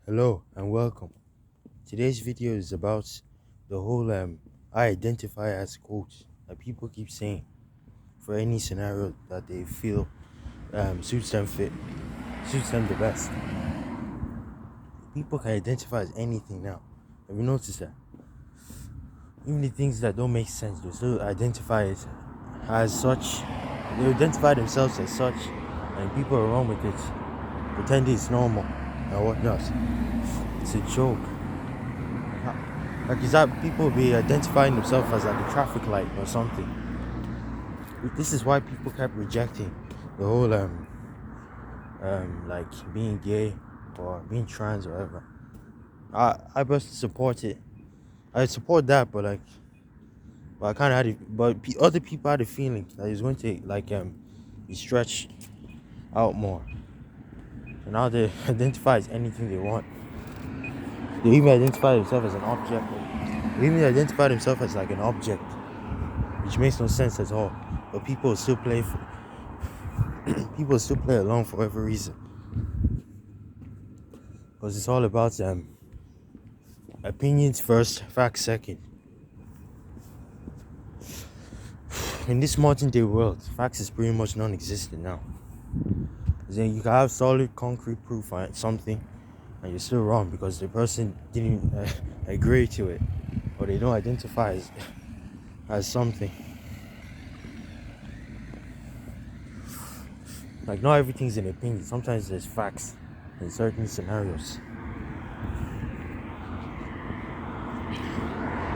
Hello and welcome. Today's video is about the whole I identify as coach that people keep saying for any scenario that they feel suits them the best. People can identify as anything now. Have you noticed that? Even the things that don't make sense, they still identify as such. They identify themselves as such, and people are wrong with it, pretend it's normal and whatnot. It's a joke. Like, is that people be identifying themselves as like a traffic light or something? This is why people kept rejecting the whole like being gay or being trans or whatever. I personally support it. I support that, but I kind of had it. But other people had a feeling that it's going to like be stretched out more. So now they identify as anything they want. They even identify themselves as an object. They even identify themselves as like an object, which makes no sense at all. But people still people still play along for whatever reason, because it's all about opinions first, facts second. In this modern day world, facts is pretty much non-existent now. Then you can have solid concrete proof on something and you're still wrong because the person didn't agree to it, or they don't identify as something. Like, not everything's an opinion. Sometimes there's facts in certain scenarios.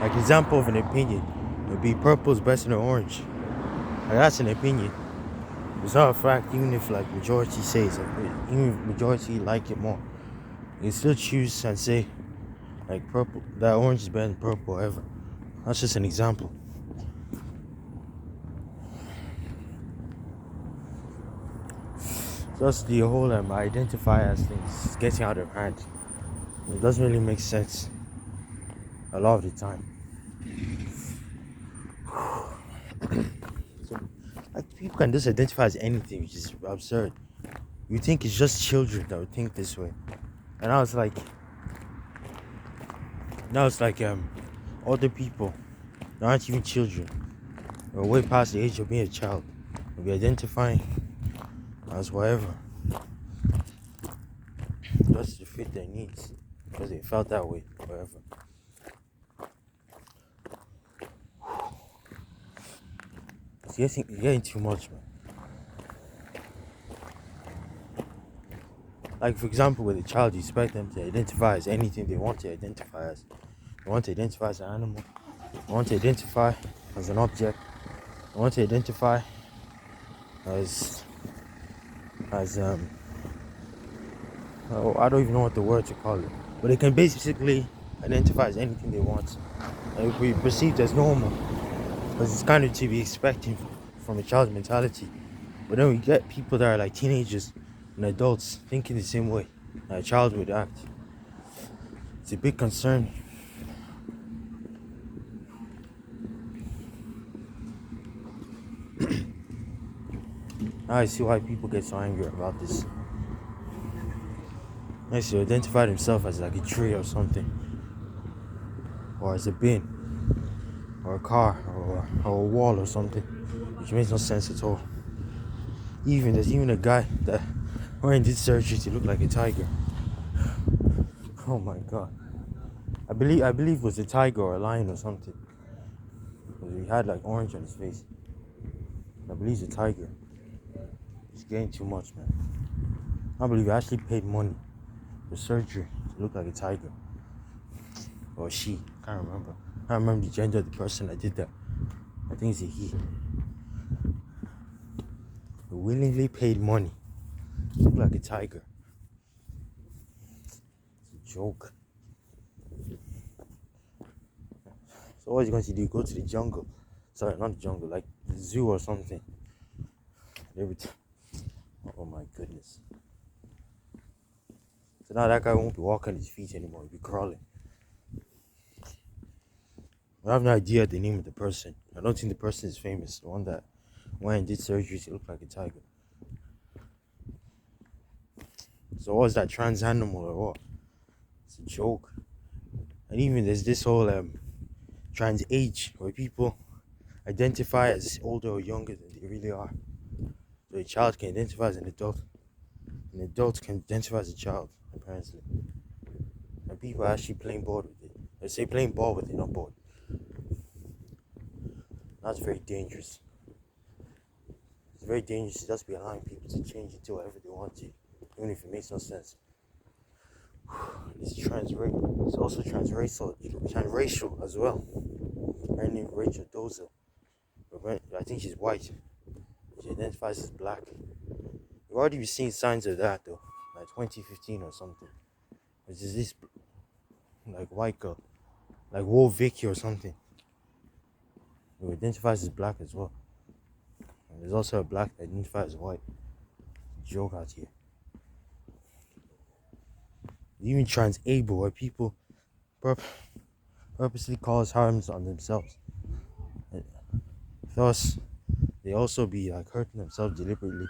Like, example of an opinion would be purple's better than orange. Like, that's an opinion. It's not a fact, even if like majority says it, even if majority like it more. You still choose and say like purple, that orange is better than purple, whatever. That's just an example. Just the whole identify as things getting out of hand. It doesn't really make sense a lot of the time. So, like, people can just identify as anything, which is absurd. You think it's just children that would think this way, and now it's like other people that aren't even children, or way past the age of being a child, will be identifying as whatever, just to fit their needs, because they felt that way, whatever. It's getting too much, man. Like, for example, with a child, you expect them to identify as anything they want to identify as. They want to identify as an animal. They want to identify as an object. They want to identify as oh, I don't even know what the word to call it, but they can basically identify as anything they want. And it will be perceived as normal, because it's kind of to be expecting from a child's mentality. But then we get people that are like teenagers and adults thinking the same way that a child would act. It's a big concern. Now I see why people get so angry about this. Next, to identify themselves as like a tree or something, or as a bin, or a car, or a wall or something, which makes no sense at all. There's even a guy that went and did surgery to look like a tiger. Oh my god. I believe it was a tiger or a lion or something. Because he had like orange on his face. I believe it's a tiger. It's getting too much, man. I believe he actually paid money for surgery to look like a tiger. Or she. Can't remember. I can't remember the gender of the person that did that. I think it's a he. He willingly paid money to look like a tiger. It's a joke. So what are you going to do? Go to the jungle? Sorry, not the jungle, like the zoo or something. Oh my goodness. So now that guy won't be walking his feet anymore, he'll be crawling. I have no idea the name of the person. I don't think the person is famous. The one that went and did surgery to look like a tiger. So what was that, trans animal or what? It's a joke. And even there's this whole trans age where people identify as older or younger than they really are. So a child can identify as an adult can identify as a child, apparently. And people are actually playing ball with it. They say playing ball with it, not board. That's very dangerous. It's very dangerous to just be allowing people to change it to whatever they want to, even if it makes no sense. It's also transracial as well. Her name is Rachel Dozel. I think she's white. She identifies as black. You've already been seeing signs of that though, like 2015 or something. Which is this like white girl, like Wo Vicky or something, who identifies as black as well. And there's also a black that identifies as white. Joke out here. Even trans-able, where people purposely cause harms on themselves. And thus, they also be like hurting themselves deliberately,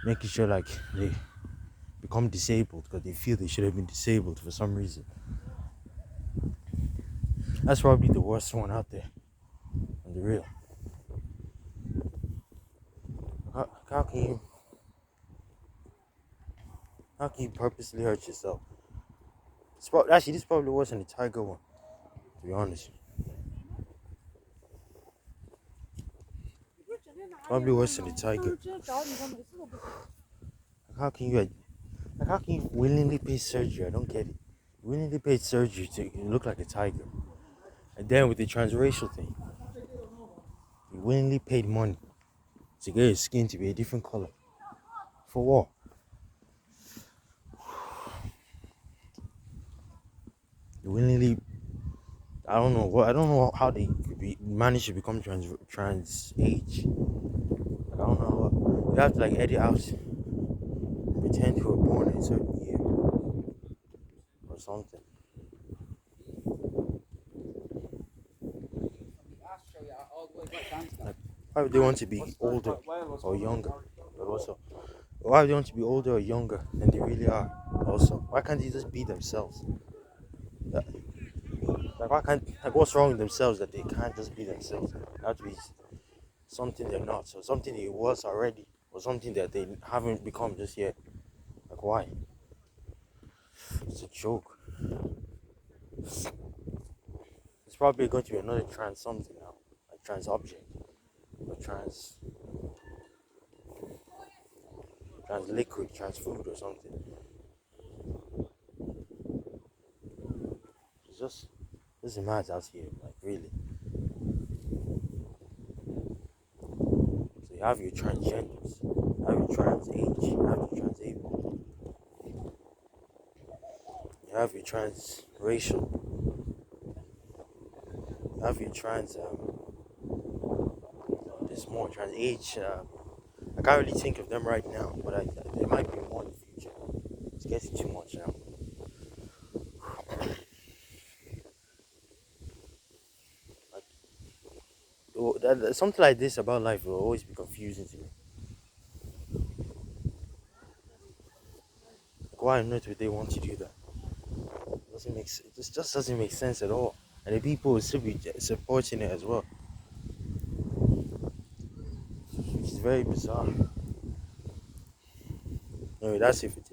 making sure like they become disabled because they feel they should have been disabled for some reason. That's probably the worst one out there, on the real. How can you purposely hurt yourself? Actually, this is probably worse than the tiger one, to be honest. Probably worse than the tiger. How can you willingly pay surgery? I don't get it. You willingly paid surgery to look like a tiger, and then with the transracial thing, you willingly paid money to get your skin to be a different color. For what? You willingly. I don't know how they manage to become trans age. I don't know. You have to like edit out and pretend you were born in a certain year or something. Like, why would they want to be older or younger? But also, why would they want to be older or younger than they really are? Also, why can't they just be themselves? Like, what's wrong with themselves that they can't just be themselves? They have to be something they're not, so something they was already, or something that they haven't become just yet. Like, why? It's a joke. It's probably going to be another trans something now, like trans object, or trans liquid, trans food, or something. It's just mad out here, like really. So you have your transgenders, you have your trans age, you have your trans-able, you have your transracial, you have your trans. There's more trans age. I can't really think of them right now, but there might be more in the future. It's getting too much now. Something like this about life will always be confusing to me. Like, why on earth would they want to do that? It just doesn't make sense at all. And the people will still be supporting it as well. It's very bizarre. Anyway, that's it for today.